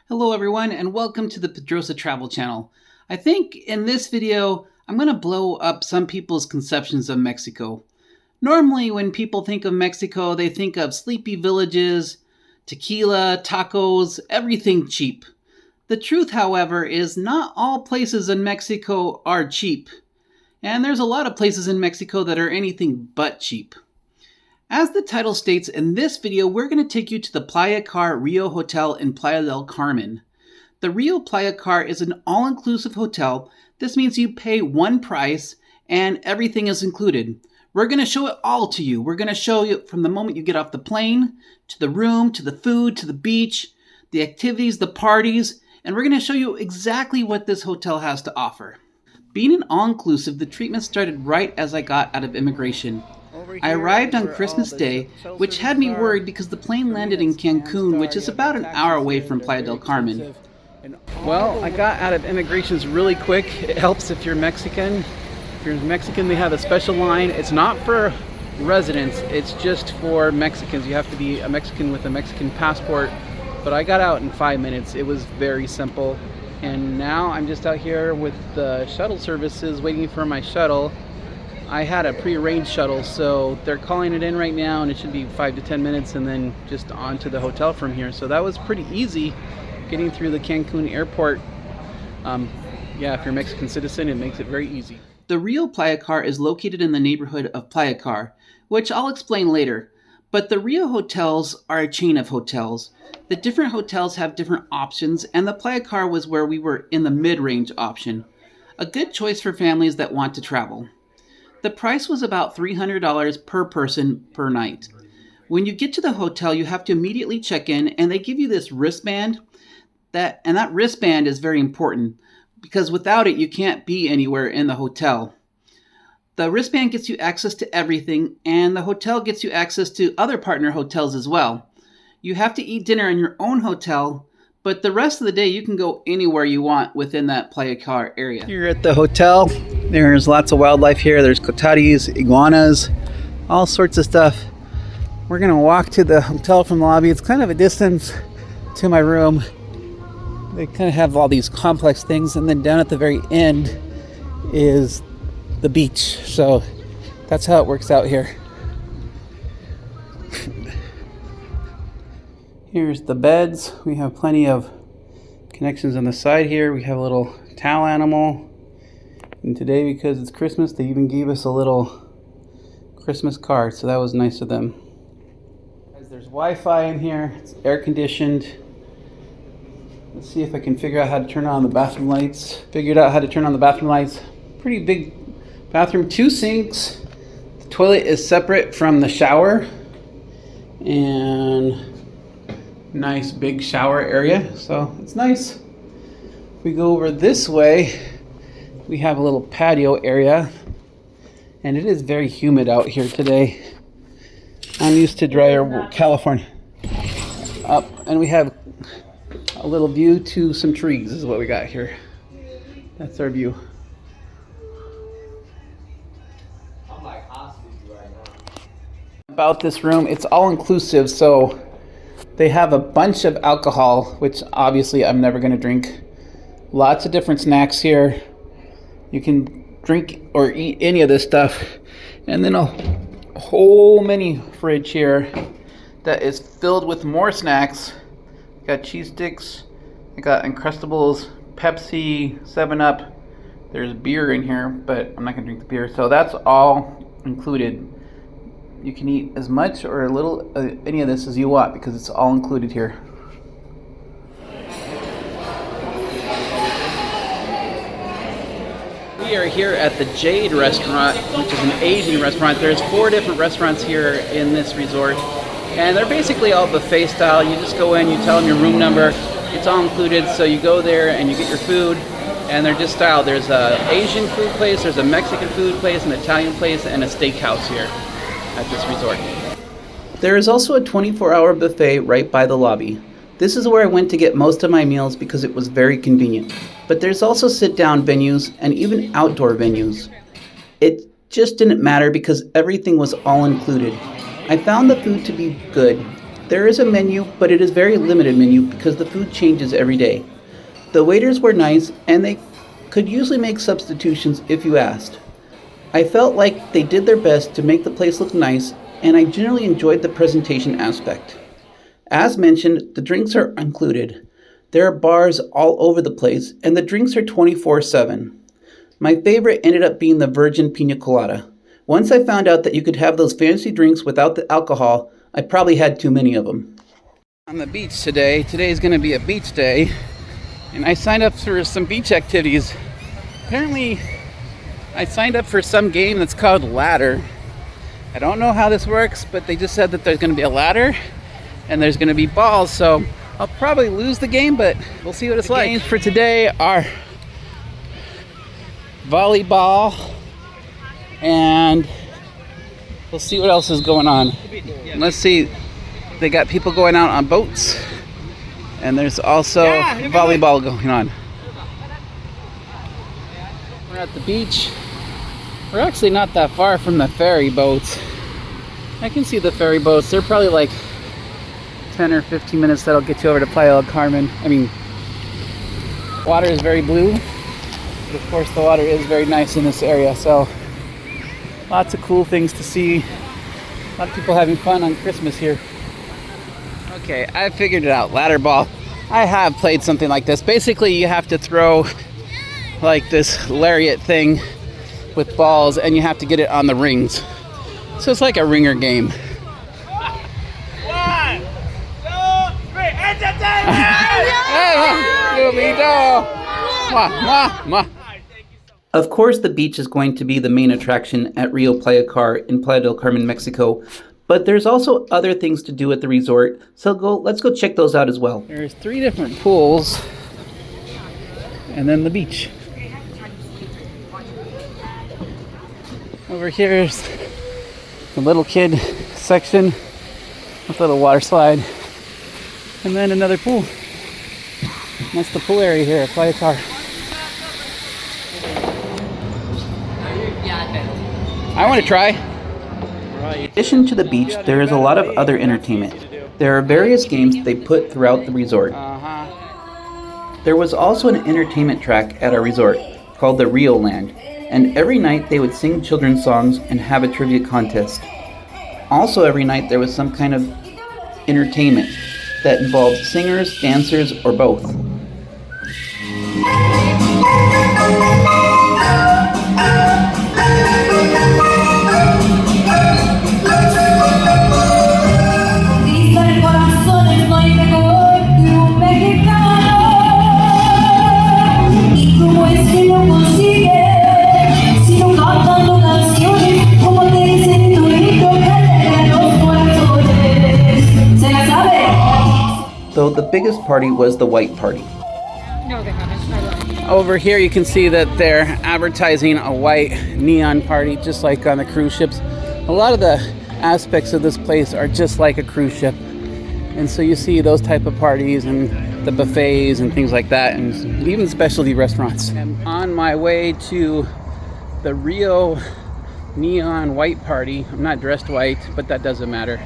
Hello everyone and welcome to the PedrozaTravel channel. I think in this video I'm going to blow up some people's conceptions of Mexico. Normally when people think of Mexico they think of sleepy villages, tequila, tacos, everything cheap. The truth, however, is not all places in Mexico are cheap. And there's a lot of places in Mexico that are anything but cheap. As the title states, in this video, we're going to take you to the Playacar Riu Hotel in Playa del Carmen. The Riu Playacar is an all-inclusive hotel. This means you pay one price and everything is included. We're going to show it all to you. We're going to show you from the moment you get off the plane, to the room, to the food, to the beach, the activities, the parties, and we're going to show you exactly what this hotel has to offer. Being an all-inclusive, the treatment started right as I got out of immigration. I arrived on Christmas Day, which had me worried because the plane landed in Cancun, which is about an hour away from Playa del Carmen. Well, I got out of immigrations really quick. It helps if you're Mexican. If you're Mexican, they have a special line. It's not for residents, it's just for Mexicans. You have to be a Mexican with a Mexican passport. But I got out in 5 minutes. It was very simple. And now I'm just out here with the shuttle services waiting for my shuttle. I had a pre-arranged shuttle, so they're calling it in right now, and it should be 5 to 10 minutes, and then just on to the hotel from here. So that was pretty easy, getting through the Cancun airport. Yeah, if you're a Mexican citizen, it makes it very easy. The Riu Playacar is located in the neighborhood of Playacar, which I'll explain later. But the Riu hotels are a chain of hotels. The different hotels have different options, and the Playacar was where we were in the mid-range option. A good choice for families that want to travel. The price was about $300 per person per night. When you get to the hotel, you have to immediately check in, and they give you this wristband. That wristband is very important because without it, you can't be anywhere in the hotel. The wristband gets you access to everything, and the hotel gets you access to other partner hotels as well. You have to eat dinner in your own hotel, but the rest of the day you can go anywhere you want within that Playacar area. Here at the hotel, there's lots of wildlife here. There's cotatis, iguanas, all sorts of stuff. We're gonna walk to the hotel from the lobby. It's kind of a distance to my room. They kind of have all these complex things, and then down at the very end is the beach. So that's how it works out here. Here's the beds. We have plenty of connections on the side here. We have a little towel animal. And today, because it's Christmas, they even gave us a little Christmas card. So that was nice of them. There's Wi-Fi in here. It's air conditioned. Let's see if I can figure out how to turn on the bathroom lights. Figured out how to turn on the bathroom lights. Pretty big bathroom, 2 sinks. The toilet is separate from the shower. And nice big shower area, so it's nice. If we go over this way, we have a little patio area, and it is very humid out here today. I'm used to drier California. Up, and we have a little view to some trees is what we got here. That's our view. About this room, it's all inclusive, so they have a bunch of alcohol, which obviously I'm never going to drink. Lots of different snacks here. You can drink or eat any of this stuff. And then a whole mini fridge here that is filled with more snacks. Got cheese sticks, I got Uncrustables, Pepsi, 7-Up. There's beer in here, but I'm not going to drink the beer. So that's all included. You can eat as much or a little any of this as you want because it's all included here. We are here at the Jade restaurant, which is an Asian restaurant. There's 4 different restaurants here in this resort, and they're basically all buffet style. You just go in, you tell them your room number, it's all included. So you go there and you get your food, and they're just styled. There's an Asian food place, there's a Mexican food place, an Italian place, and a steakhouse here at this resort. There is also a 24-hour buffet right by the lobby. This is where I went to get most of my meals because it was very convenient. But there's also sit-down venues and even outdoor venues. It just didn't matter because everything was all included. I found the food to be good. There is a menu, but it is very limited menu because the food changes every day. The waiters were nice and they could usually make substitutions if you asked. I felt like they did their best to make the place look nice, and I generally enjoyed the presentation aspect. As mentioned, the drinks are included. There are bars all over the place, and the drinks are 24/7. My favorite ended up being the Virgin Pina Colada. Once I found out that you could have those fancy drinks without the alcohol, I probably had too many of them. On the beach today. Today is going to be a beach day, and I signed up for some beach activities. Apparently, I signed up for some game that's called Ladder. I don't know how this works, but they just said that there's going to be a ladder and there's going to be balls, so I'll probably lose the game, but we'll see what it's like. Games for today are volleyball, and we'll see what else is going on. Let's see, they got people going out on boats, and there's also volleyball going on. We're at the beach. We're actually not that far from the ferry boats. I can see the ferry boats. They're probably like 10 or 15 minutes. That'll get you over to Playa del Carmen. I mean, water is very blue, but of course the water is very nice in this area, so lots of cool things to see. A lot of people having fun on Christmas here. Okay, I figured it out. Ladder ball. I have played something like this. Basically, you have to throw like this lariat thing with balls, and you have to get it on the rings. So it's like a ringer game. 1, 2, 3, entertainment! Of course, the beach is going to be the main attraction at Riu Playacar in Playa del Carmen, Mexico, but there's also other things to do at the resort, so let's go check those out as well. There's 3 different pools, and then the beach. Over here is the little kid section with a little water slide, and then another pool. That's the pool area here at Playacar. I want to try. In addition to the beach, there is a lot of other entertainment. There are various games they put throughout the resort. There was also an entertainment track at our resort called the Rio Land, and every night they would sing children's songs and have a trivia contest. Also every night there was some kind of entertainment that involved singers, dancers, or both. Though the biggest party was the White Party. No, they haven't. Over here you can see that they're advertising a white neon party, just like on the cruise ships. A lot of the aspects of this place are just like a cruise ship. And so you see those type of parties and the buffets and things like that, and even specialty restaurants. I'm on my way to the Rio Neon White Party. I'm not dressed white, but that doesn't matter.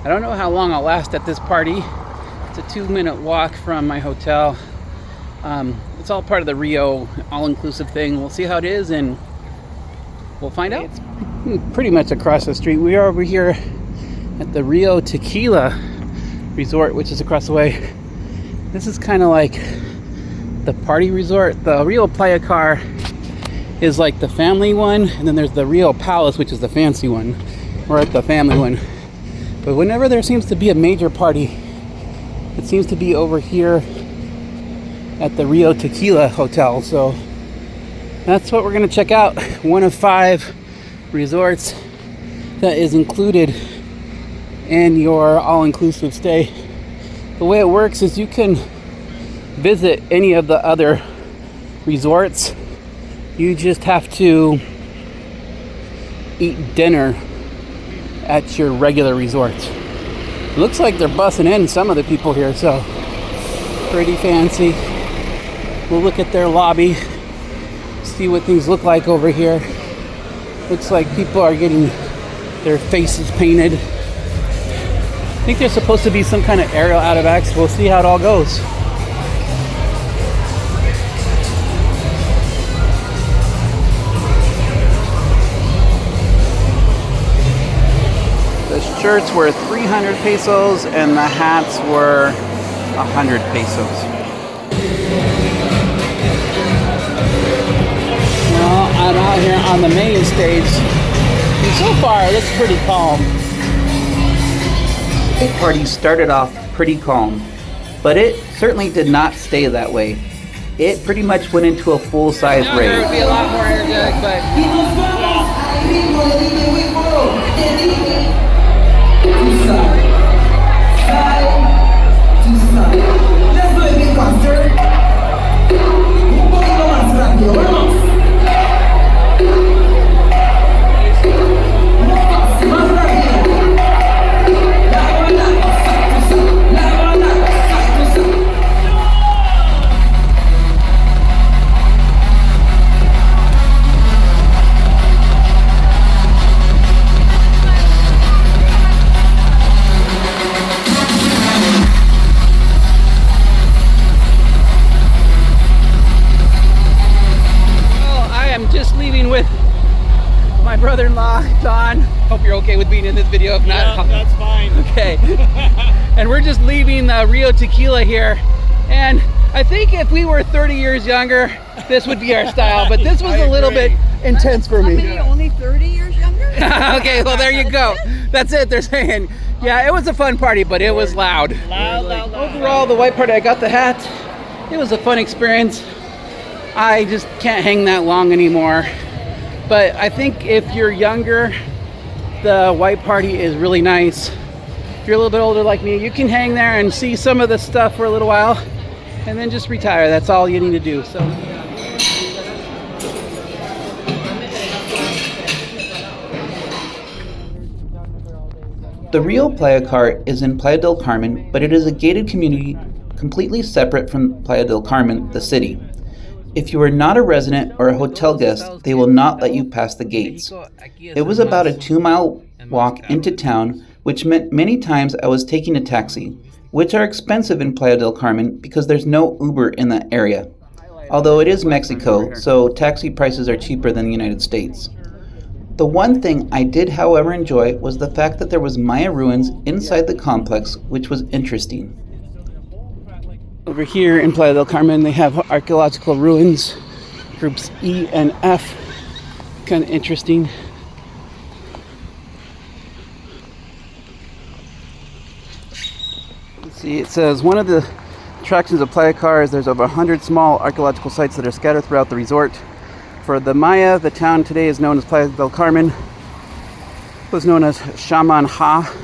I don't know how long I'll last at this party. It's a 2-minute walk from my hotel. It's all part of the Rio all-inclusive thing. We'll see how it is, and we'll find out. It's pretty much across the street. We are over here at the Rio Tequila Resort, which is across the way. This is kind of like the party resort. The Riu Playacar is like the family one, and then there's the Rio Palace, which is the fancy one. We're at the family one. But whenever there seems to be a major party, it seems to be over here at the Rio Tequila Hotel. So that's what we're going to check out. One of 5 resorts that is included in your all-inclusive stay. The way it works is you can visit any of the other resorts. You just have to eat dinner at your regular resort. Looks like they're bussing in some of the people here, so pretty fancy. We'll look at their lobby, see what things look like over here. Looks like people are getting their faces painted. I think there's supposed to be some kind of aerial out of X. We'll see how it all goes. The shirts were 300 pesos and the hats were 100 pesos. Well, I'm out here on the main stage, and so far it looks pretty calm. The party started off pretty calm, but it certainly did not stay that way. It pretty much went into a full-size rave. It would be a lot more energetic, but with my brother-in-law, Don. Hope you're okay with being in this video. If not, Yeah, that's fine. Okay. And we're just leaving Rio Tequila here. And I think if we were 30 years younger, this would be our style. But this was a little bit intense for me. How many, only 30 years younger? Okay, well, there you go. That's it, they're saying. Yeah, it was a fun party, but it was loud. Loud. Overall, the white party, I got the hat. It was a fun experience. I just can't hang that long anymore. But I think if you're younger, the white party is really nice. If you're a little bit older like me, you can hang there and see some of the stuff for a little while and then just retire. That's all you need to do. So the Riu Playacar is in Playa del Carmen, but it is a gated community completely separate from Playa del Carmen, the city. If you are not a resident or a hotel guest, they will not let you pass the gates. It was about a 2-mile walk into town, which meant many times I was taking a taxi, which are expensive in Playa del Carmen because there's no Uber in that area. Although it is Mexico, so taxi prices are cheaper than the United States. The one thing I did, however, enjoy was the fact that there was Maya ruins inside the complex, which was interesting. over here in Playa del Carmen, they have archaeological ruins, groups E and F. Kind of interesting. Let's see, it says one of the attractions of Playacar is there's over 100 small archaeological sites that are scattered throughout the resort. For the Maya, the town today is known as Playa del Carmen. It was known as Xaman Ha,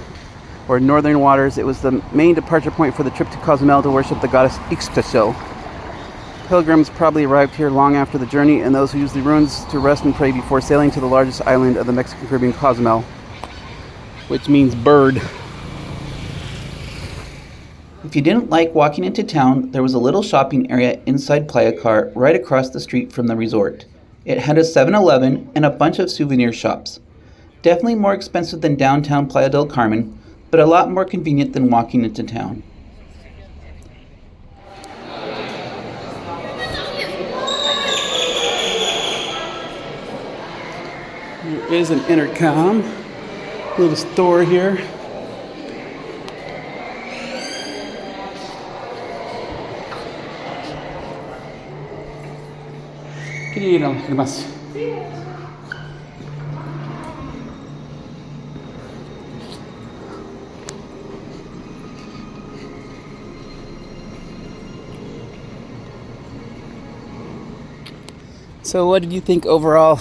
or Northern Waters. It was the main departure point for the trip to Cozumel to worship the goddess Ixtacil. Pilgrims probably arrived here long after the journey, and those who used the ruins to rest and pray before sailing to the largest island of the Mexican Caribbean, Cozumel, which means bird. If you didn't like walking into town, there was a little shopping area inside Playacar right across the street from the resort. It had a 7-Eleven and a bunch of souvenir shops. Definitely more expensive than downtown Playa del Carmen, but a lot more convenient than walking into town. There is an intercom, little store here. So what did you think overall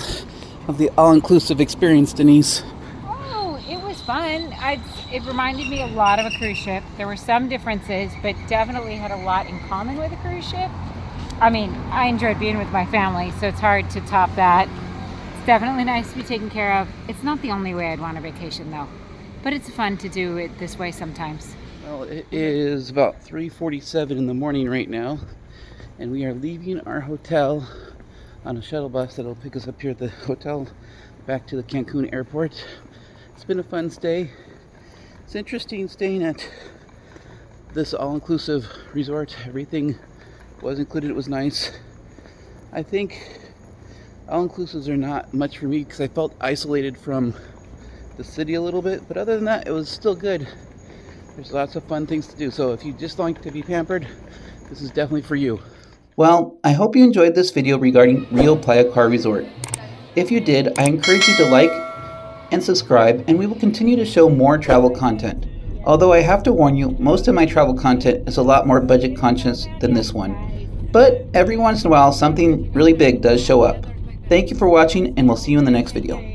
of the all-inclusive experience, Denise? Oh, it was fun. It reminded me a lot of a cruise ship. There were some differences, but definitely had a lot in common with a cruise ship. I mean, I enjoyed being with my family, so it's hard to top that. It's definitely nice to be taken care of. It's not the only way I'd want a vacation, though. But it's fun to do it this way sometimes. Well, it is about 3:47 in the morning right now, and we are leaving our hotel on a shuttle bus that'll pick us up here at the hotel back to the Cancun airport. It's been a fun stay. It's interesting staying at this all-inclusive resort. Everything was included. It was nice. I think all-inclusives are not much for me because I felt isolated from the city a little bit, but other than that, it was still good. There's lots of fun things to do, so if you just like to be pampered, this is definitely for you. Well, I hope you enjoyed this video regarding Riu Playacar Resort. If you did, I encourage you to like and subscribe, and we will continue to show more travel content. Although I have to warn you, most of my travel content is a lot more budget conscious than this one. But every once in a while, something really big does show up. Thank you for watching, and we'll see you in the next video.